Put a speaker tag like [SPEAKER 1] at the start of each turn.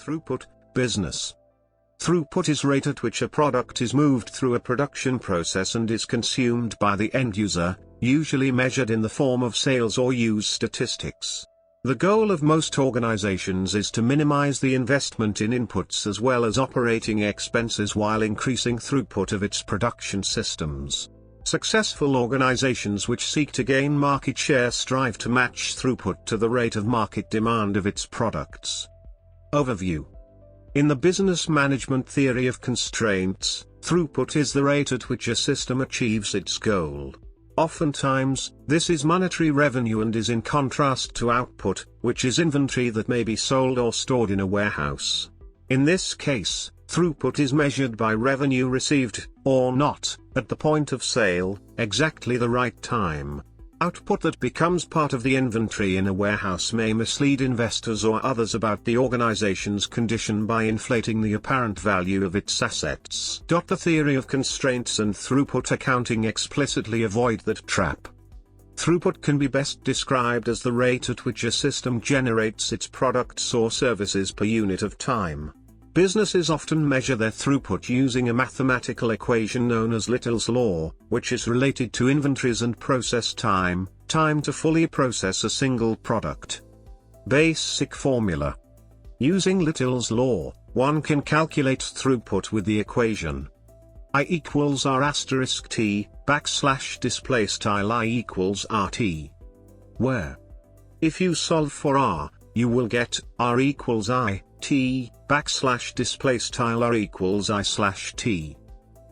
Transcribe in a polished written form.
[SPEAKER 1] Throughput, business. Throughput is rate at which a product is moved through a production process and is consumed by the end user, usually measured in the form of sales or use statistics. The goal of most organizations is to minimize the investment in inputs as well as operating expenses while increasing throughput of its production systems. Successful organizations which seek to gain market share strive to match throughput to the rate of market demand of its products. Overview. In the business management theory of constraints, throughput is the rate at which a system achieves its goal. Oftentimes, this is monetary revenue and is in contrast to output, which is inventory that may be sold or stored in a warehouse. In this case, throughput is measured by revenue received, or not, at the point of sale, exactly the right time. Output that becomes part of the inventory in a warehouse may mislead investors or others about the organization's condition by inflating the apparent value of its assets. The theory of constraints and throughput accounting explicitly avoid that trap. Throughput can be best described as the rate at which a system generates its products or services per unit of time. Businesses often measure their throughput using a mathematical equation known as Little's Law, which is related to inventories and process time, time to fully process a single product. Basic formula. Using Little's Law, one can calculate throughput with the equation I equals R asterisk T, backslash display style I equals RT. Where, if you solve for R, you will get R equals I, T, backslash display style R equals I slash T.